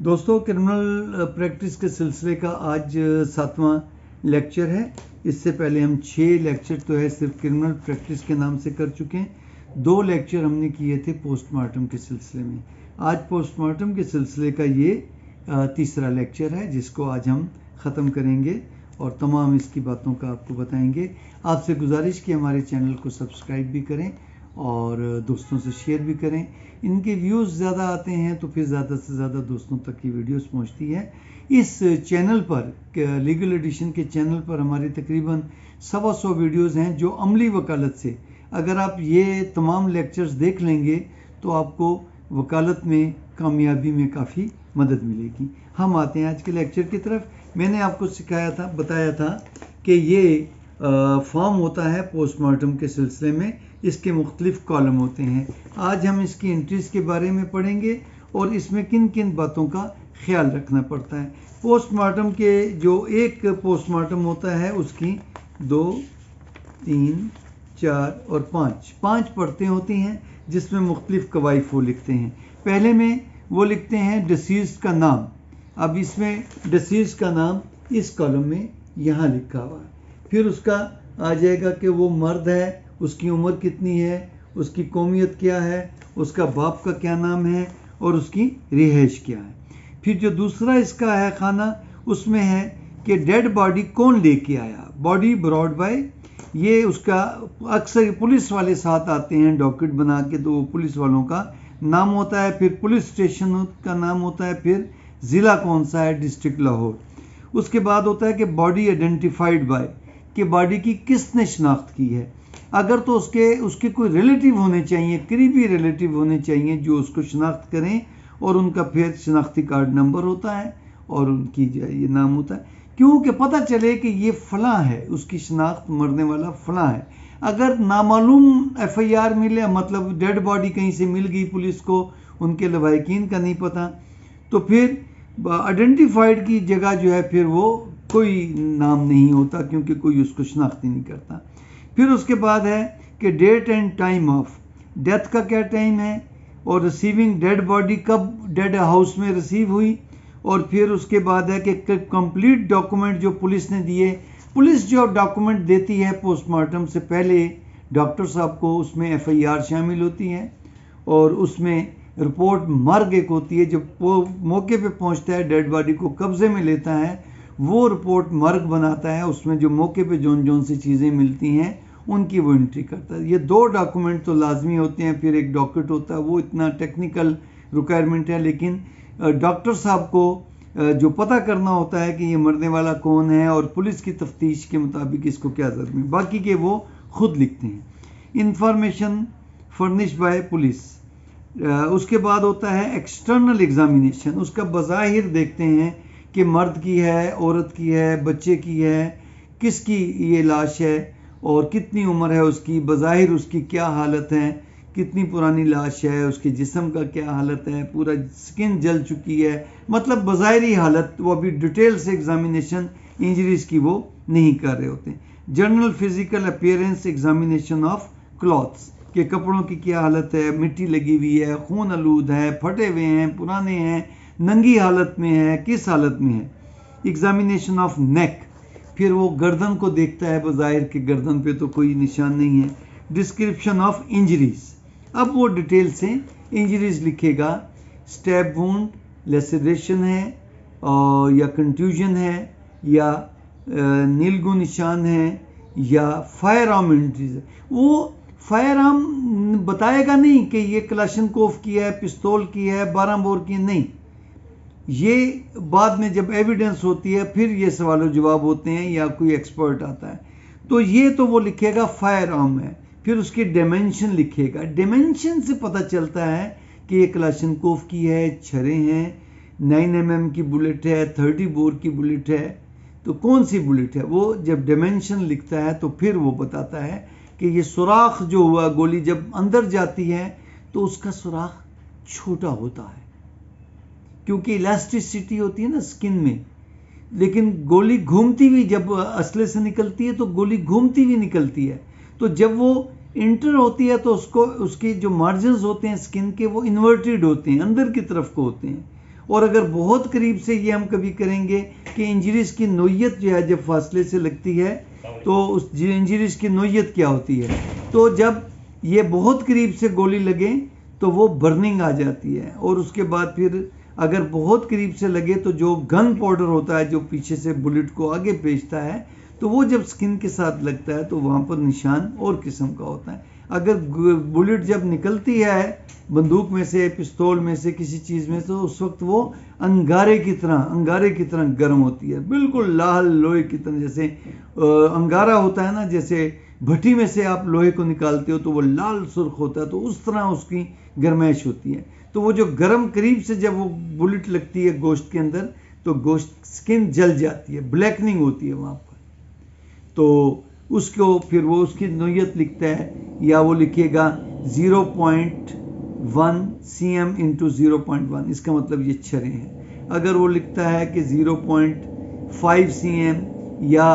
دوستوں criminal practice کے سلسلے کا آج 7واں لیکچر ہے۔ اس سے پہلے ہم 6 لیکچر تو ہے صرف کرمنل پریکٹس کے نام سے کر چکے ہیں۔ 2 لیکچر ہم نے کیے تھے پوسٹ مارٹم کے سلسلے میں۔ آج پوسٹ مارٹم کے سلسلے کا یہ تیسرا لیکچر ہے جس کو آج ہم ختم کریں گے اور تمام اس کی باتوں کا آپ کو بتائیں گے۔ آپ سے گزارش کہ ہمارے چینل کو سبسکرائب بھی کریں اور دوستوں سے شیئر بھی کریں۔ ان کے ویوز زیادہ آتے ہیں تو پھر زیادہ سے زیادہ دوستوں تک یہ ویڈیوز پہنچتی ہے۔ اس چینل پر لیگل ایڈیشن کے چینل پر ہماری تقریباً 125 ویڈیوز ہیں جو عملی وکالت سے، اگر آپ یہ تمام لیکچرز دیکھ لیں گے تو آپ کو وکالت میں کامیابی میں کافی مدد ملے گی۔ ہم آتے ہیں آج کے لیکچر کی طرف۔ میں نے آپ کو بتایا تھا کہ یہ فارم ہوتا ہے پوسٹ مارٹم کے سلسلے میں، اس کے مختلف کالم ہوتے ہیں۔ آج ہم اس کی انٹریز کے بارے میں پڑھیں گے اور اس میں کن کن باتوں کا خیال رکھنا پڑتا ہے۔ پوسٹ مارٹم کے جو ایک پوسٹ مارٹم ہوتا ہے اس کی 2، 3، 4 اور 5 پرتیں ہوتی ہیں جس میں مختلف کوائف وہ لکھتے ہیں۔ پہلے میں وہ لکھتے ہیں ڈسیزڈ کا نام۔ اب اس میں ڈسیزڈ کا نام اس کالم میں یہاں لکھا ہوا ہے۔ پھر اس کا آ جائے گا کہ وہ مرد ہے، اس کی عمر کتنی ہے، اس کی قومیت کیا ہے، اس کا باپ کا کیا نام ہے اور اس کی رہائش کیا ہے۔ پھر جو دوسرا اس کا ہے خانہ، اس میں ہے کہ ڈیڈ باڈی کون لے کے آیا، باڈی براڈ بائی۔ یہ اس کا اکثر پولیس والے ساتھ آتے ہیں ڈاکٹ بنا کے، تو وہ پولیس والوں کا نام ہوتا ہے۔ پھر پولیس اسٹیشن کا نام ہوتا ہے، پھر ضلع کون سا ہے، ڈسٹرکٹ لاہور۔ اس کے بعد ہوتا ہے کہ باڈی آئیڈینٹیفائڈ بائی، کہ باڈی کی کس نے شناخت کی ہے۔ اگر تو اس کے کوئی ریلیٹیو ہونے چاہیے، قریبی ریلیٹیو ہونے چاہیے جو اس کو شناخت کریں، اور ان کا پھر شناختی کارڈ نمبر ہوتا ہے اور ان کی یہ نام ہوتا ہے، کیونکہ پتہ چلے کہ یہ فلاں ہے، اس کی شناخت مرنے والا فلاں ہے۔ اگر نامعلوم ایف آئی آر ملے، مطلب ڈیڈ باڈی کہیں سے مل گئی پولیس کو، ان کے لواحقین کا نہیں پتہ، تو پھر آئیڈینٹیفائڈ کی جگہ جو ہے پھر وہ کوئی نام نہیں ہوتا، کیونکہ کوئی اس کو شناخت ہی نہیں کرتا۔ پھر اس کے بعد ہے کہ date and time of death کا کیا ٹائم ہے، اور ریسیونگ ڈیڈ باڈی کب ڈیڈ ہاؤس میں ریسیو ہوئی، اور پھر اس کے بعد ہے کہ کمپلیٹ ڈاکومنٹ جو پولیس نے دیے۔ پولیس جو ڈاکومنٹ دیتی ہے پوسٹ مارٹم سے پہلے ڈاکٹر صاحب کو، اس میں ایف آئی آر شامل ہوتی ہے اور اس میں رپورٹ مرگ ایک ہوتی ہے۔ جب وہ موقع پہ پہنچتا ہے ڈیڈ باڈی کو قبضے میں لیتا ہے، وہ رپورٹ مرگ بناتا ہے، اس میں جو موقع پہ جون سی چیزیں ملتی ہیں ان کی وہ انٹری کرتا ہے۔ یہ 2 ڈاکومنٹ تو لازمی ہوتے ہیں۔ پھر ایک ڈاکٹ ہوتا ہے، وہ اتنا ٹیکنیکل ریکوائرمنٹ ہے، لیکن ڈاکٹر صاحب کو جو پتہ کرنا ہوتا ہے کہ یہ مرنے والا کون ہے اور پولیس کی تفتیش کے مطابق اس کو کیا ضرورت ہے، باقی کے وہ خود لکھتے ہیں۔ Information furnish by police. اس کے بعد ہوتا ہے ایکسٹرنل ایگزامینیشن۔ اس کا بظاہر دیکھتے ہیں کہ مرد کی ہے، عورت کی ہے، بچے کی ہے، کس کی یہ لاش ہے اور کتنی عمر ہے اس کی، بظاہر اس کی کیا حالت ہے، کتنی پرانی لاش ہے، اس کے جسم کا کیا حالت ہے، پورا سکن جل چکی ہے، مطلب بظاہری حالت۔ وہ ابھی ڈیٹیل سے ایگزامینیشن انجریز کی وہ نہیں کر رہے ہوتے۔ General physical appearance examination of clothes, کہ کپڑوں کی کیا حالت ہے، مٹی لگی ہوئی ہے، خون آلود ہے، پھٹے ہوئے ہیں، پرانے ہیں، ننگی حالت میں ہے، کس حالت میں ہے۔ ایگزامینیشن آف نیک، پھر وہ گردن کو دیکھتا ہے بظاہر کہ گردن پہ تو کوئی نشان نہیں ہے۔ ڈسکرپشن آف انجریز، اب وہ ڈیٹیل سے انجریز لکھے گا، سٹیب وونڈ، لیسریشن ہے اور یا کنٹیوژن ہے یا نیلگو نشان ہے یا فائر آرم انجریز ہے۔ وہ فائر آرم بتائے گا نہیں کہ یہ کلاشنکوف کی ہے، پستول کی ہے، 12 بور کی ہے، نہیں، یہ بعد میں جب ایویڈنس ہوتی ہے پھر یہ سوال و جواب ہوتے ہیں یا کوئی ایکسپرٹ آتا ہے، تو یہ تو وہ لکھے گا فائر آرم ہے۔ پھر اس کی ڈائمینشن لکھے گا، ڈائمینشن سے پتہ چلتا ہے کہ یہ کلاشنکوف کی ہے، چھرے ہیں، 9 mm کی بلٹ ہے، 30 بور کی بلٹ ہے، تو کون سی بلٹ ہے۔ وہ جب ڈائمینشن لکھتا ہے تو پھر وہ بتاتا ہے کہ یہ سوراخ جو ہوا، گولی جب اندر جاتی ہے تو اس کا سوراخ چھوٹا ہوتا ہے، کیونکہ الاسٹیسٹی ہوتی ہے نا سکن میں، لیکن گولی گھومتی ہوئی جب اسلحے سے نکلتی ہے تو گولی گھومتی ہوئی نکلتی ہے، تو جب وہ انٹر ہوتی ہے تو اس کے جو مارجنز ہوتے ہیں سکن کے وہ انورٹیڈ ہوتے ہیں، اندر کی طرف کو ہوتے ہیں، اور اگر بہت قریب سے یہ ہم کبھی کریں گے کہ انجریز کی نوعیت جو ہے جب فاصلے سے لگتی ہے تو اس انجریز کی نوعیت کیا ہوتی ہے، تو جب یہ بہت قریب سے گولی لگے تو وہ برننگ آ جاتی ہے، اور اس کے بعد پھر اگر بہت قریب سے لگے تو جو گن پاؤڈر ہوتا ہے جو پیچھے سے بلٹ کو آگے بھیجتا ہے، تو وہ جب سکن کے ساتھ لگتا ہے تو وہاں پر نشان اور قسم کا ہوتا ہے۔ اگر بلٹ جب نکلتی ہے بندوق میں سے، پستول میں سے، کسی چیز میں سے، تو اس وقت وہ انگارے کی طرح گرم ہوتی ہے، بالکل لال لوہے کی طرح، جیسے انگارہ ہوتا ہے نا، جیسے بھٹی میں سے آپ لوہے کو نکالتے ہو تو وہ لال سرخ ہوتا ہے، تو اس طرح اس کی گرمائش ہوتی ہے۔ تو وہ جو گرم قریب سے جب وہ بلٹ لگتی ہے گوشت کے اندر تو گوشت سکن جل جاتی ہے، بلیکننگ ہوتی ہے وہاں پر، تو اس کو پھر وہ اس کی نوعیت لکھتا ہے، یا وہ لکھے گا 0.1 cm into 0.1، اس کا مطلب یہ چھرے ہیں۔ اگر وہ لکھتا ہے کہ 0.5 cm یا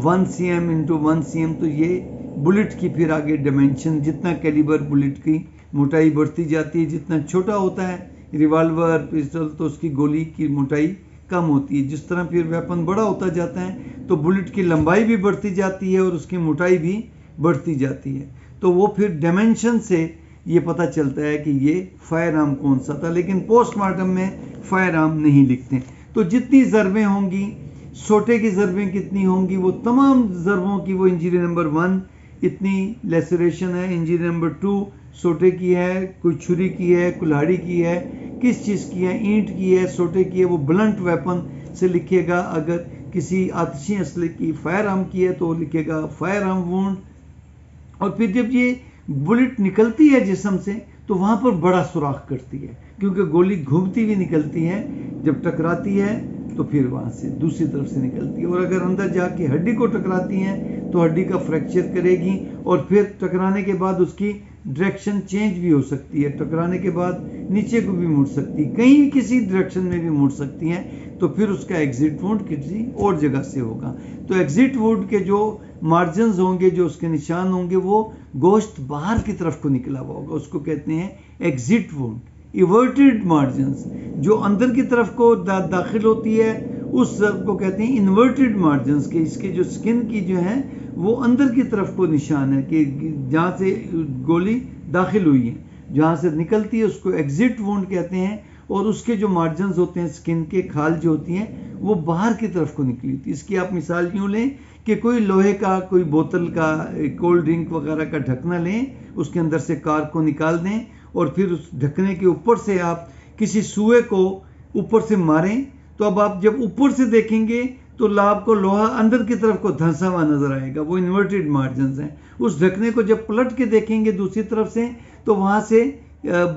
1 cm into 1 cm، تو یہ بلٹ کی پھر آگے ڈائمینشن، جتنا کیلیبر بلٹ کی موٹائی بڑھتی جاتی ہے، جتنا چھوٹا ہوتا ہے ریوالور پسٹل تو اس کی گولی کی موٹائی کم ہوتی ہے، جس طرح پھر ویپن بڑا ہوتا جاتا ہے تو بلٹ کی لمبائی بھی بڑھتی جاتی ہے اور اس کی موٹائی بھی بڑھتی جاتی ہے، تو وہ پھر ڈائمینشن سے یہ پتہ چلتا ہے کہ یہ فائر آرم کون سا تھا، لیکن پوسٹ مارٹم میں فائر آرم نہیں لکھتے۔ تو جتنی ضربیں ہوں گی، سوٹے کی ضربیں کتنی ہوں گی، وہ تمام ضربوں کی وہ انجری نمبر 1 اتنی لیسریشن ہے، انجری نمبر 2 سوٹے کی ہے، کوئی چھری کی ہے، کلہاڑی کی ہے، کس چیز کی ہے، اینٹ کی ہے، سوٹے کی ہے، وہ بلنٹ ویپن سے لکھے گا۔ اگر کسی آتشی اسلحے کی فائر آرم کی ہے تو وہ لکھے گا فائر آرم وونڈ۔ اور پھر جب یہ بلٹ نکلتی ہے جسم سے تو وہاں پر بڑا سوراخ کرتی ہے، کیونکہ گولی گھومتی ہوئی نکلتی ہے، جب ٹکراتی ہے تو پھر وہاں سے دوسری طرف سے نکلتی ہے، اور اگر اندر جا کے ہڈی کو ٹکراتی ہیں تو ہڈی کا فریکچر کرے گی، اور پھر ٹکرانے کے بعد اس کی ڈائریکشن چینج بھی ہو سکتی ہے، ٹکرانے کے بعد نیچے کو بھی مڑ سکتی ہے، کہیں کسی ڈائریکشن میں بھی مڑ سکتی ہیں، تو پھر اس کا ایگزٹ وونڈ کسی اور جگہ سے ہوگا۔ تو ایگزٹ وونڈ کے جو مارجنز ہوں گے، جو اس کے نشان ہوں گے، وہ گوشت باہر کی طرف کو نکلا ہوا ہوگا، اس کو کہتے ہیں ایگزٹ وونڈ۔ ایورٹڈ مارجنز جو اندر کی طرف کو داخل ہوتی ہے اس ضرب کو کہتے ہیں انورٹڈ مارجنز، کہ اس کے جو سکن کی جو ہیں وہ اندر کی طرف کو نشان ہے کہ جہاں سے گولی داخل ہوئی ہے، جہاں سے نکلتی ہے اس کو ایگزٹ وونڈ کہتے ہیں، اور اس کے جو مارجنز ہوتے ہیں سکن کے، کھال جو ہوتی ہیں وہ باہر کی طرف کو نکلی ہوتی ہے۔ اس کی آپ مثال یوں لیں کہ کوئی لوہے کا، کوئی بوتل کا، کولڈ ڈرنک وغیرہ کا ڈھکنا لیں، اس کے اندر سے کارک کو نکال دیں، اور پھر اس ڈھکنے کے اوپر سے آپ کسی سوئے کو اوپر سے ماریں، تو اب آپ جب اوپر سے دیکھیں گے تو آپ کو لوہا اندر کی طرف کو دھنسا ہوا نظر آئے گا، وہ انورٹڈ مارجنز ہیں۔ اس ڈھکنے کو جب پلٹ کے دیکھیں گے دوسری طرف سے تو وہاں سے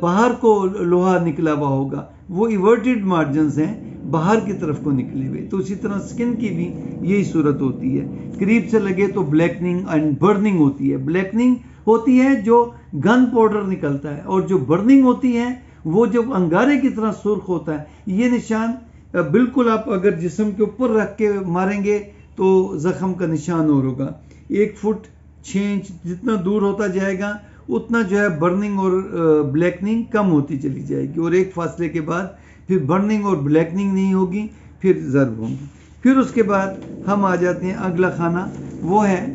باہر کو لوہا نکلا ہوا ہوگا، وہ ایورٹڈ مارجنز ہیں، باہر کی طرف کو نکلے ہوئے۔ تو اسی طرح سکن کی بھی یہی صورت ہوتی ہے، قریب سے لگے تو بلیکننگ اینڈ برننگ ہوتی ہے۔ بلیکننگ ہوتی ہے جو گن پاؤڈر نکلتا ہے، اور جو برننگ ہوتی ہے وہ جب انگارے کی طرح سرخ ہوتا ہے۔ یہ نشان بالکل آپ اگر جسم کے اوپر رکھ کے ماریں گے تو زخم کا نشان اور ہوگا۔ 1 فٹ 6 انچ جتنا دور ہوتا جائے گا اتنا جو ہے برننگ اور بلیکننگ کم ہوتی چلی جائے گی، اور ایک فاصلے کے بعد پھر برننگ اور بلیکننگ نہیں ہوگی، پھر ضرب ہوگی۔ پھر اس کے بعد ہم آ جاتے ہیں اگلا خانہ، وہ ہے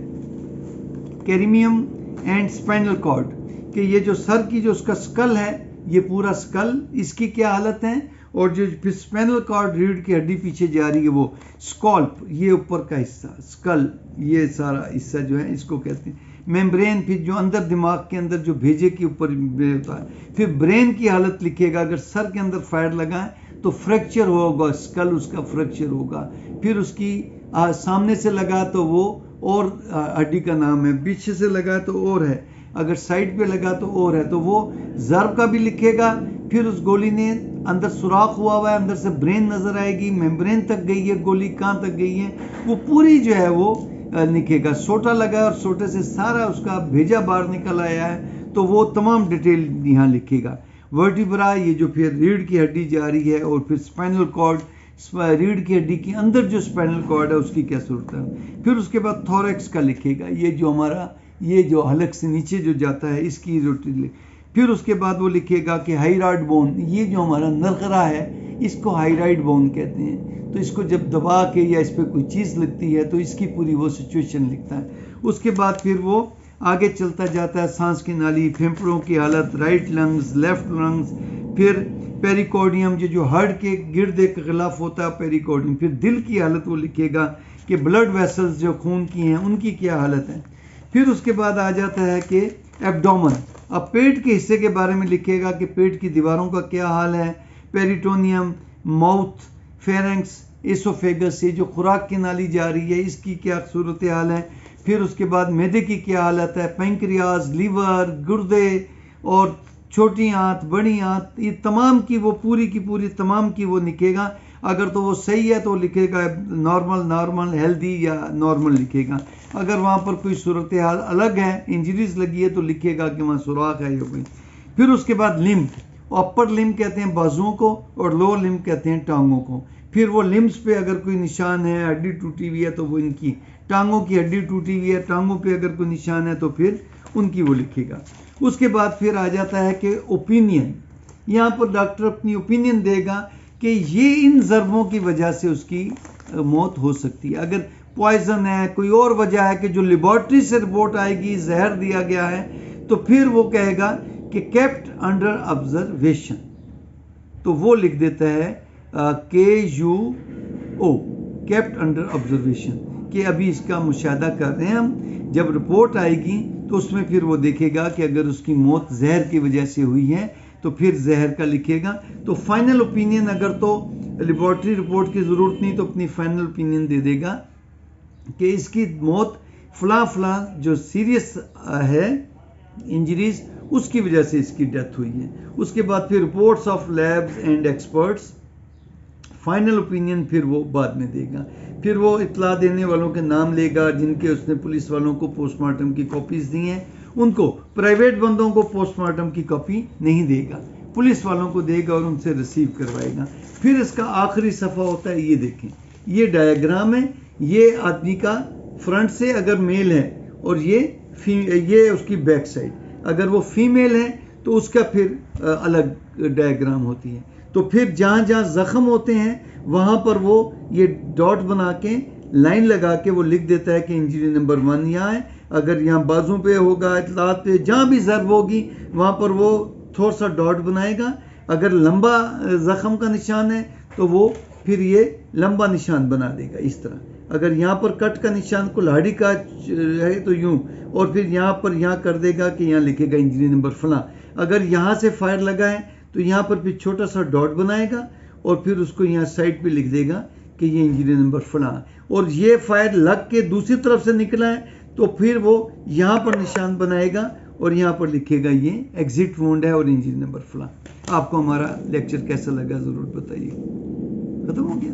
کیریمیم اینڈ اسپائنل کارڈ، کہ یہ جو سر کی جو اس کا سکل ہے، یہ پورا سکل اس کی کیا حالت ہے، اور جو پھر اسپائنل کارڈ ریڑھ کی ہڈی پیچھے جا رہی ہے وہ اسکالپ، یہ اوپر کا حصہ سکل، یہ سارا حصہ جو ہے اس کو کہتے ہیں میمبرین، پھر جو اندر دماغ کے اندر جو بھیجے کے اوپر ہوتا ہے۔ پھر برین کی حالت لکھے گا، اگر سر کے اندر فائر لگا ہے تو فریکچر ہوگا، سکل اس کا فریکچر ہوگا۔ پھر اس کی سامنے سے لگا تو وہ اور ہڈی کا نام ہے، پیچھے سے لگا تو اور ہے، اگر سائڈ پہ لگا تو اور ہے، تو وہ ضرب کا بھی لکھے گا۔ پھر اس گولی نے اندر سوراخ ہوا ہے، اندر سے برین نظر آئے گی، میمبرین تک گئی ہے گولی، کہاں تک گئی ہے وہ پوری جو ہے وہ لکھے گا۔ سوٹا لگا ہے اور سوٹے سے سارا اس کا بھیجا باہر نکل آیا ہے تو وہ تمام ڈیٹیل یہاں لکھے گا۔ ورٹیبرا، یہ جو پھر ریڑھ کی ہڈی جا رہی ہے، اور پھر اسپائنل کارڈ، ریڑھ کی ہڈی کے اندر جو اسپائنل کارڈ ہے اس کی کیا صورت ہے۔ پھر اس کے بعد تھوریکس کا لکھے گا، یہ جو ہمارا یہ جو حلق سے نیچے جو جاتا ہے اس کی روٹی۔ پھر اس کے بعد وہ لکھے گا کہ ہائیرارڈ بون، یہ جو ہمارا نرخرا ہے اس کو ہائیرائڈ بون کہتے ہیں. تو اس کو جب دبا کے یا اس پہ کوئی چیز لگتی ہے تو اس کی پوری وہ سچویشن لکھتا ہے. اس کے بعد پھر وہ آگے چلتا جاتا ہے. سانس کی نالی، پھیپھڑوں کی حالت، رائٹ لنگز، لیفٹ لنگز، پھر پیریکارڈیم جو ہارٹ کے گرد ایک غلاف ہوتا ہے پیریکارڈیم. پھر دل کی حالت وہ لکھے گا کہ بلڈ ویسلز جو خون کی ہیں ان کی کیا حالت ہے. پھر اس کے بعد آ جاتا ہے کہ ایبڈومن. اب پیٹ کے حصے کے بارے میں لکھے گا کہ پیٹ کی دیواروں کا کیا حال ہے. پیریٹونیم، ماؤتھ، فیرنکس، ایسوفیگس، یہ جو خوراک کی نالی جا رہی ہے اس کی کیا صورتحال ہے. پھر اس کے بعد معدے کی کیا حالت ہے. پینکریاز، لیور، گردے اور چھوٹی آنت، بڑی آنت، یہ تمام کی وہ پوری کی پوری تمام کی وہ لکھے گا. اگر تو وہ صحیح ہے تو لکھے گا نارمل ہیلدی یا نارمل لکھے گا. اگر وہاں پر کوئی صورتحال الگ ہے، انجریز لگی ہے، تو لکھے گا کہ وہاں سوراخ ہے یا کوئی. پھر اس کے بعد لمب. اپر لمب کہتے ہیں بازوؤں کو اور لوور لمب کہتے ہیں ٹانگوں کو. پھر وہ لمبس پہ اگر کوئی نشان ہے، ہڈی ٹوٹی ہوئی ہے تو وہ ان کی ٹانگوں کی ہڈی ٹوٹی ہوئی ہے، ٹانگوں پہ اگر کوئی نشان ہے تو پھر ان کی وہ لکھے گا. اس کے بعد پھر آ جاتا ہے کہ اوپینین. یہاں پر ڈاکٹر اپنی اوپینین دے گا کہ یہ ان ضربوں کی وجہ سے اس کی موت ہو سکتی ہے. اگر پوائزن ہے، کوئی اور وجہ ہے کہ جو لیبارٹری سے رپورٹ آئے گی زہر دیا گیا ہے، تو پھر وہ کہے گا کہ کیپٹ انڈر آبزرویشن. تو وہ لکھ دیتا ہے KUO، کیپٹ انڈر آبزرویشن، کہ ابھی اس کا مشاہدہ کر رہے ہیں ہم. جب رپورٹ آئے گی تو اس میں پھر وہ دیکھے گا کہ اگر اس کی موت زہر کی وجہ سے ہوئی ہے تو پھر زہر کا لکھے گا. تو فائنل اوپینین، اگر تو لیبارٹری رپورٹ کی ضرورت نہیں تو اپنی فائنل اوپینین دے دے گا کہ اس کی موت فلاں فلاں جو سیریس ہے انجریز اس کی وجہ سے اس کی ڈیتھ ہوئی ہے. اس کے بعد پھر reports of labs and experts, final opinion پھر وہ بعد میں دے گا. پھر وہ اطلاع دینے والوں کے نام لے گا جن کے اس نے پولیس والوں کو پوسٹ مارٹم کی کاپیز دی ہیں. ان کو پرائیویٹ بندوں کو پوسٹ مارٹم کی کاپی نہیں دے گا، پولیس والوں کو دے گا اور ان سے ریسیو کروائے گا. پھر اس کا آخری صفحہ ہوتا ہے، یہ دیکھیں یہ ڈائیگرام ہے. یہ آدمی کا فرنٹ سے اگر میل ہے اور یہ اس کی بیک سائڈ. اگر وہ فیمیل ہے تو اس کا پھر الگ ڈائیگرام ہوتی ہے. تو پھر جہاں جہاں زخم ہوتے ہیں وہاں پر وہ یہ ڈاٹ بنا کے لائن لگا کے وہ لکھ دیتا ہے کہ انجری نمبر 1 یہاں ہے. اگر یہاں بازو پہ ہوگا، اطلاعات پہ جہاں بھی ضرب ہوگی وہاں پر وہ تھوڑا سا ڈاٹ بنائے گا. اگر لمبا زخم کا نشان ہے تو وہ پھر یہ لمبا نشان بنا دے گا اس طرح. اگر یہاں پر کٹ کا نشان کلاڑی کا ہے تو یوں، اور پھر یہاں پر یہاں کر دے گا کہ یہاں لکھے گا انجری نمبر فلاں. اگر یہاں سے فائر لگا ہے تو یہاں پر پھر چھوٹا سا ڈاٹ بنائے گا اور پھر اس کو یہاں سائڈ پہ لکھ دے گا کہ یہ انجری نمبر فلاں. اور یہ فائر لگ کے دوسری طرف سے نکلا ہے تو پھر وہ یہاں پر نشان بنائے گا اور یہاں پر لکھے گا یہ ایگزٹ وونڈ ہے اور انجری نمبر فلاں. آپ کو ہمارا لیکچر کیسا لگا ضرور بتائیے. ختم ہو گیا.